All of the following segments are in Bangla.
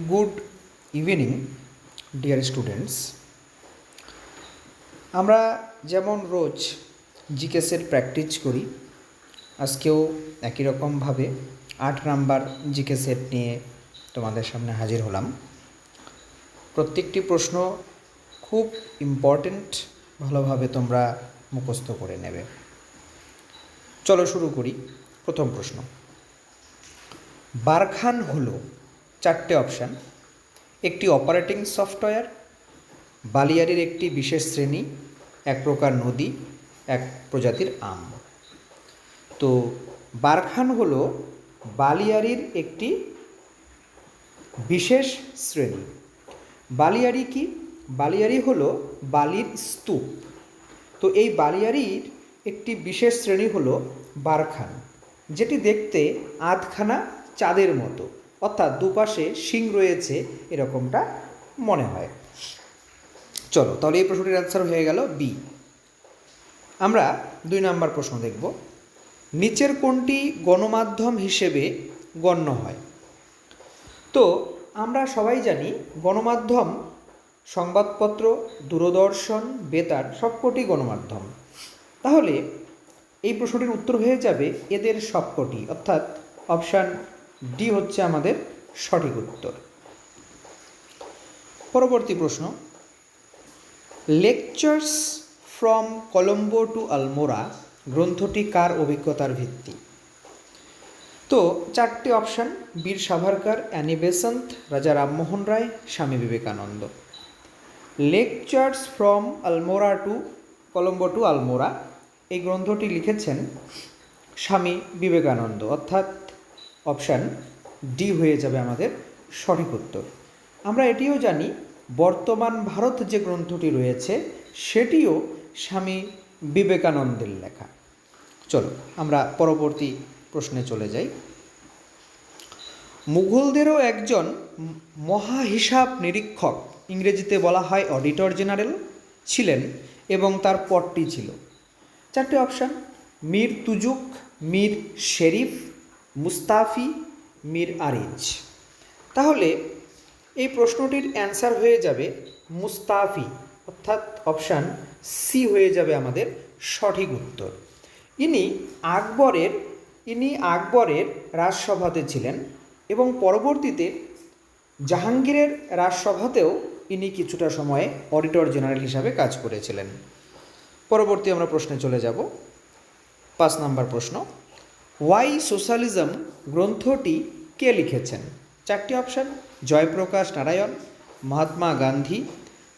Good evening dear students. আমরা যেমন রোজ জিকে সেট প্র্যাকটিস করি, আজকেও একই রকমভাবে 8 নাম্বার জিকে সেট নিয়ে তোমাদের সামনে হাজির হলাম। প্রত্যেকটি প্রশ্ন খুব ইম্পর্ট্যান্ট, ভালোভাবে তোমরা মুখস্থ করে নেবে। চলো শুরু করি। প্রথম প্রশ্ন, বারখান হলো, 4টে অপশান, একটি অপারেটিং সফটওয়্যার, বালিয়াড়ির একটি বিশেষ শ্রেণী, এক প্রকার নদী, এক প্রজাতির আম। তো বারখান হলো বালিয়াড়ির একটি বিশেষ শ্রেণী। বালিয়াড়ি কি? বালিয়াড়ি হলো বালির স্তূপ। তো এই বালিয়াড়ির একটি বিশেষ শ্রেণী হলো বারখান, যেটি দেখতে আধখানা চাঁদের মতো, অর্থাৎ দুপাশে শিং রয়েছে এরকমটা মনে হয়। চলো তাহলে এই প্রশ্নটির অ্যান্সার হয়ে গেল বি। আমরা 2 নম্বর প্রশ্ন দেখব, নিচের কোনটি গণমাধ্যম হিসেবে গণ্য হয়? তো আমরা সবাই জানি গণমাধ্যম সংবাদপত্র, দূরদর্শন, বেতার সবকটি গণমাধ্যম। তাহলে এই প্রশ্নটির উত্তর হয়ে যাবে এদের সবকটি, অর্থাৎ অপশান ডি হচ্ছে আমাদের সঠিক উত্তর। পরবর্তী প্রশ্ন, lectures from Colombo to Almora গ্রন্থটি কার অভিজ্ঞতার ভিত্তি? তো 4টে অপশান, বীর সাভারকর, অ্যানি বেসান্ত, রাজা Rammohan Roy, Swami Vivekananda. Lectures from Almora to Colombo to Almora এই গ্রন্থটি লিখেছেন স্বামী বিবেকানন্দ, অর্থাৎ অপশান ডি হয়ে যাবে আমাদের সঠিক উত্তর। আমরা এটিও জানি বর্তমান ভারত যে গ্রন্থটি রয়েছে সেটিও স্বামী বিবেকানন্দের লেখা। চলো আমরা পরবর্তী প্রশ্নে চলে যাই। মুঘলদেরও একজন মহা হিসাব নিরীক্ষক, ইংরেজিতে বলা হয় অডিটর জেনারেল, ছিলেন এবং তার পদটি ছিল। 4টে অপশান, মীর তুজুক, মীর শেরিফ, মুস্তাফি, মীর আরিজ। তাহলে এই প্রশ্নটির অ্যান্সার হয়ে যাবে মুস্তাফি, অর্থাৎ অপশান সি হয়ে যাবে আমাদের সঠিক উত্তর। ইনি আকবরের রাজসভাতে ছিলেন এবং পরবর্তীতে জাহাঙ্গীরের রাজসভাতেও ইনি কিছুটা সময়ে অডিটর জেনারেল হিসাবে কাজ করেছিলেন। পরবর্তী আমরা প্রশ্নে চলে যাব। 5 নম্বর প্রশ্ন, ওয়াই সোশ্যালিজম গ্রন্থটি কে লিখেছেন? 4টে অপশান, জয়প্রকাশ নারায়ণ, মহাত্মা গান্ধী,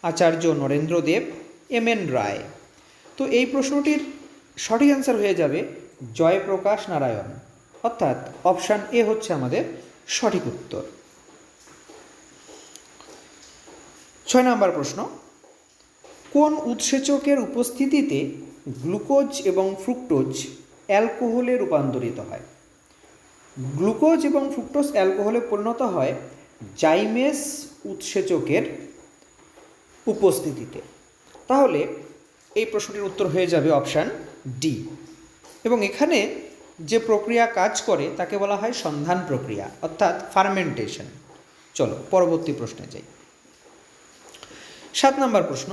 আচার্য নরেন্দ্র দেব, এম এন রায়। তো এই প্রশ্নটির সঠিক অ্যান্সার হয়ে যাবে জয়প্রকাশ নারায়ণ, অর্থাৎ অপশান এ হচ্ছে আমাদের সঠিক উত্তর। 6 নম্বর প্রশ্ন, কোন উৎসেচকের উপস্থিতিতে গ্লুকোজ এবং ফ্রুক্টোজ অ্যালকোহলে রূপান্তরিত হয়? গ্লুকোজ এবং ফ্রুক্টোজ অ্যালকোহলে পরিণত হয় জাইমেস উৎসেচকের উপস্থিতিতে। তাহলে এই প্রশ্নটির উত্তর হয়ে যাবে অপশান ডি। এবং এখানে যে প্রক্রিয়া কাজ করে তাকে বলা হয় সন্ধান প্রক্রিয়া, অর্থাৎ ফার্মেন্টেশন। চলো পরবর্তী প্রশ্নে যাই। 7 নম্বর প্রশ্ন,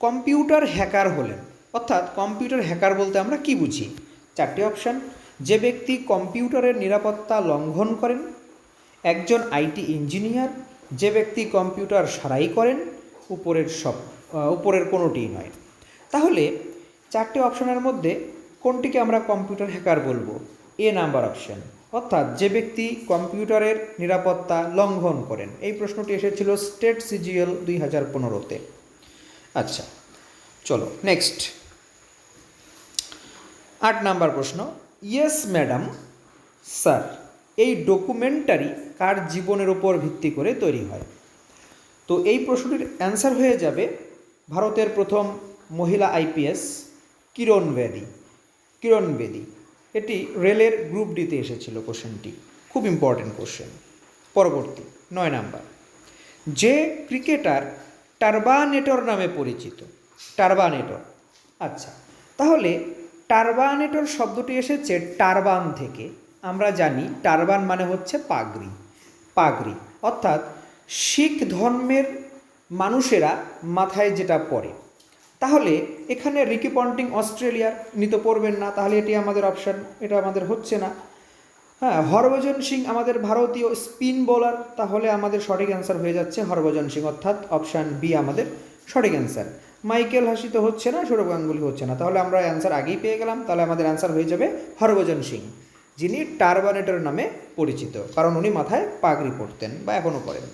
কম্পিউটার হ্যাকার হলেন, অর্থাৎ কম্পিউটার হ্যাকার বলতে আমরা কি বুঝি? 4টে অপশান, যে ব্যক্তি কম্পিউটারের নিরাপত্তা লঙ্ঘন করেন, একজন আইটি ইঞ্জিনিয়ার, যে ব্যক্তি কম্পিউটার সারাই করেন, উপরের কোনোটিই নয়। তাহলে 4টে অপশানের মধ্যে কোনটিকে আমরা কম্পিউটার হ্যাকার বলবো? এ নাম্বার অপশান, অর্থাৎ যে ব্যক্তি কম্পিউটারের নিরাপত্তা লঙ্ঘন করেন। এই প্রশ্নটি এসেছিল স্টেট সিজিএল 2015-তে। আচ্ছা চলো নেক্সট। 8 নাম্বার প্রশ্ন, ইয়েস ম্যাডাম স্যার এই ডকুমেন্টারি কার জীবনের উপর ভিত্তি করে তৈরি হয়? তো এই প্রশ্নটির অ্যান্সার হয়ে যাবে ভারতের প্রথম মহিলা আইপিএস কিরণ বেদি। এটি রেলের গ্রুপ ডিতে এসেছিল কোশ্চেনটি, খুব ইম্পর্টেন্ট কোশ্চেন। পরবর্তী 9 নাম্বার, যে ক্রিকেটার টার্বানেটর নামে পরিচিত। টার্বানেটর, আচ্ছা তাহলে টার্বানেটর শব্দটি এসেছে টারবান থেকে। আমরা জানি টারবান মানে হচ্ছে পাগড়ি, অর্থাৎ শিখ ধর্মের মানুষেরা মাথায় যেটা পরে। তাহলে এখানে রিকি পন্টিং অস্ট্রেলিয়ার, নিতে পড়বেন না, তাহলে এটি আমাদের অপশান, এটা আমাদের হচ্ছে না। হ্যাঁ, হরভজন সিং আমাদের ভারতীয় স্পিন বোলার, তাহলে আমাদের সঠিক অ্যান্সার হয়ে যাচ্ছে হরভজন সিং, অর্থাৎ অপশান বি আমাদের সঠিক অ্যান্সার। মাইকেল হাসি তো হচ্ছে না, সৌরভ গাঙ্গুলি হচ্ছে না, তাহলে আমরা অ্যান্সার আগেই পেয়ে গেলাম। তাহলে আমাদের অ্যান্সার হয়ে যাবে হরভজন সিং, যিনি টার্বানেটর নামে পরিচিত, কারণ উনি মাথায় পাগড়ি পরতেন বা এখনও পরেন।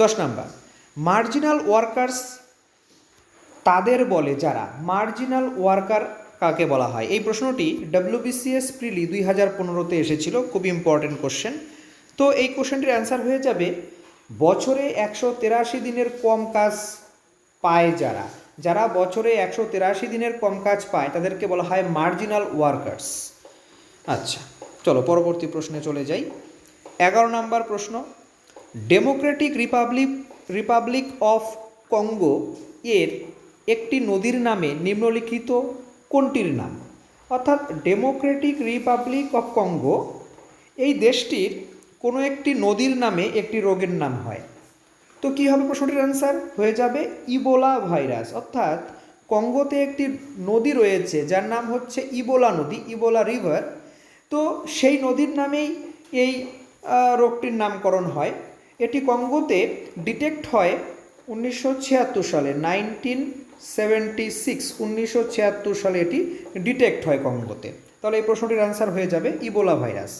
10 নাম্বার, মার্জিনাল ওয়ার্কার্স তাদের বলে যারা, মার্জিনাল ওয়ার্কার কাকে বলা হয়? এই প্রশ্নটি WBCS প্রিলি 2015-তে এসেছিল, খুব ইম্পর্টেন্ট কোশ্চেন। তো এই কোশ্চেনটির অ্যান্সার হয়ে যাবে বছরে 183 দিনের কম কাজ পায় যারা, যারা বছরে 183 দিনের কম কাজ পায় তাদেরকে বলা হয় মার্জিনাল ওয়ার্কার্স। আচ্ছা, চলো পরবর্তী প্রশ্নে চলে যাই। 11 নম্বর প্রশ্ন, ডেমোক্রেটিক রিপাবলিক অফ কঙ্গো এর একটি নদীর নামে নিম্নলিখিত কোনটির নাম? অর্থাৎ ডেমোক্রেটিক রিপাবলিক অফ কঙ্গো এই দেশটির কোনো একটি নদীর নামে একটি রোগের নাম হয়। তো কী হবে প্রশ্নটির অ্যান্সার? হয়ে যাবে ইবোলা ভাইরাস। অর্থাৎ কঙ্গোতে একটি নদী রয়েছে যার নাম হচ্ছে ইবোলা নদী, ইবোলা রিভার। তো সেই নদীর নামেই এই রোগটির নামকরণ হয়। এটি কঙ্গোতে ডিটেক্ট হয় 1976 সালে, 1976 সালে এটি ডিটেক্ট হয় কঙ্গোতে। তাহলে এই প্রশ্নটির অ্যান্সার হয়ে যাবে ইবোলা ভাইরাস।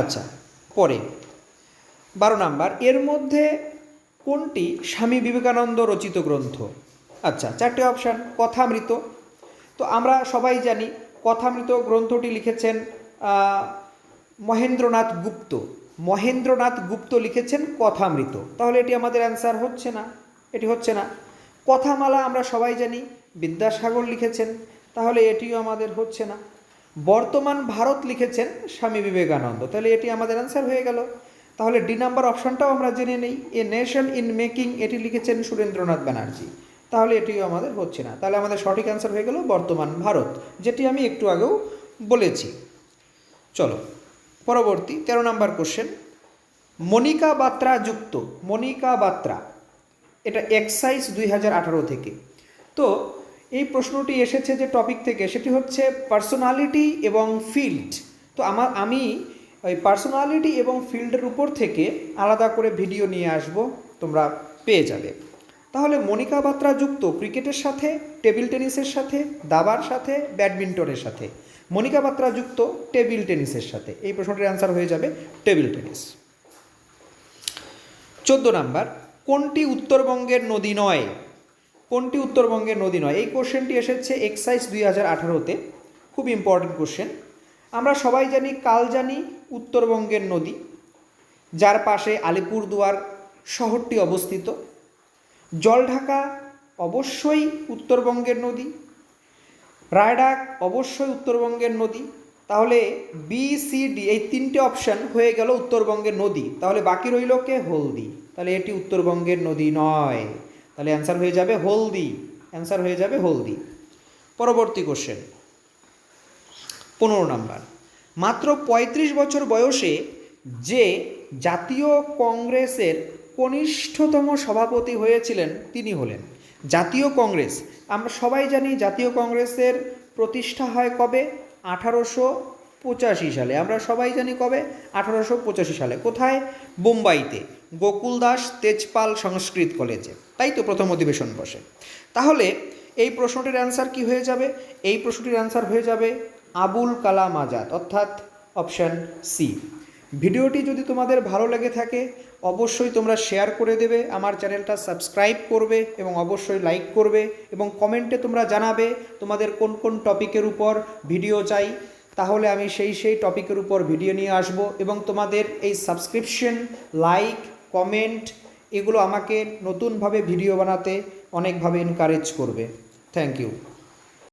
আচ্ছা, পরে 12 নাম্বার, এর মধ্যে কোনটি স্বামী বিবেকানন্দ রচিত গ্রন্থ? আচ্ছা, 4টে অপশান। কথামৃত, তো আমরা সবাই জানি কথামৃত গ্রন্থটি লিখেছেন মহেন্দ্রনাথ গুপ্ত। মহেন্দ্রনাথ গুপ্ত লিখেছেন কথামৃত, তাহলে এটি আমাদের অ্যান্সার হচ্ছে না, এটি হচ্ছে না। কথামালা আমরা সবাই জানি বিদ্যাসাগর লিখেছেন, তাহলে এটিও আমাদের হচ্ছে না। বর্তমান ভারত লিখেছেন স্বামী বিবেকানন্দ, তাহলে এটি আমাদের অ্যান্সার হয়ে গেল। তাহলে ডি নাম্বার অপশানটাও আমরা জেনে নেই, এ নেশন ইন মেকিং, এটি লিখেছেন সুরেন্দ্রনাথ ব্যানার্জি, তাহলে এটিও আমাদের হচ্ছে না। তাহলে আমাদের সঠিক অ্যান্সার হয়ে গেল বর্তমান ভারত, যেটি আমি একটু আগেও বলেছি। চলো পরবর্তী 13 নাম্বার কোশ্চেন, মনিকা বাত্রা যুক্ত, মনিকা বাত্রা, এটা এক্সাইজ 2018 থেকে। তো এই প্রশ্নটি এসেছে যে টপিক থেকে, সেটি হচ্ছে পার্সোনালিটি এবং ফিল্ড। তো আমি ওই পার্সোনালিটি এবং ফিল্ডের উপর থেকে আলাদা করে ভিডিও নিয়ে আসব, তোমরা পেয়ে যাবে। তাহলে মনিকা বাত্রা যুক্ত ক্রিকেটের সাথে, টেবিল টেনিসের সাথে, দাবার সাথে, ব্যাডমিন্টনের সাথে। মনিকা বাত্রা যুক্ত টেবিল টেনিসের সাথে, এই প্রশ্নটির অ্যান্সার হয়ে যাবে টেবিল টেনিস। 14 নাম্বার, কোনটি উত্তরবঙ্গের নদী নয়? কোনটি উত্তরবঙ্গের নদী নয়? এই কোশ্চেনটি এসেছে এক্সাইজ 2018-তে, খুব ইম্পর্টেন্ট কোশ্চেন। আমরা সবাই জানি কালজানি উত্তরবঙ্গের নদী, যার পাশে আলিপুরদুয়ার শহরটি অবস্থিত। জলঢাকা অবশ্যই উত্তরবঙ্গের নদী, রায়ডাক অবশ্যই উত্তরবঙ্গের নদী। তাহলে বি সি ডি এই 3টে অপশান হয়ে গেল উত্তরবঙ্গের নদী, তাহলে বাকি রইল কে? হলদি, তাহলে এটি উত্তরবঙ্গের নদী নয়, তাহলে অ্যান্সার হয়ে যাবে হলদি, অ্যান্সার হয়ে যাবে হলদি। পরবর্তী কোশ্চেন 15 নাম্বার, মাত্র 35 বছর বয়সে যে জাতীয় কংগ্রেসের কনিষ্ঠতম সভাপতি হয়েছিলেন তিনি হলেন। জাতীয় কংগ্রেস, আমরা সবাই জানি জাতীয় কংগ্রেসের প্রতিষ্ঠা হয় কবে? 1885 সালে। আমরা সবাই জানি কবে? 1885 সালে। কোথায়? বোম্বাইতে, গোকুল দাস তেজপাল সংস্কৃত কলেজে, তাই তো প্রথম অধিবেশন বসে। তাহলে এই প্রশ্নটির অ্যান্সার কি হয়ে যাবে? এই প্রশ্নটির অ্যান্সার হয়ে যাবে আবুল কালাম আজাদ, অর্থাৎ অপশান সি। ভিডিওটি যদি তোমাদের ভালো লেগে থাকে অবশ্যই তোমরা শেয়ার করে দেবে, আমার চ্যানেলটা সাবস্ক্রাইব করবে এবং অবশ্যই লাইক করবে, এবং কমেন্টে তোমরা জানাবে তোমাদের কোন কোন টপিকের উপর ভিডিও চাই, তাহলে আমি সেই টপিকের উপর ভিডিও নিয়ে আসব। এবং তোমাদের এই সাবস্ক্রিপশন, লাইক, কমেন্ট এগুলো আমাকে নতুনভাবে ভিডিও বানাতে অনেকভাবে এনকারেজ করবে। Thank you.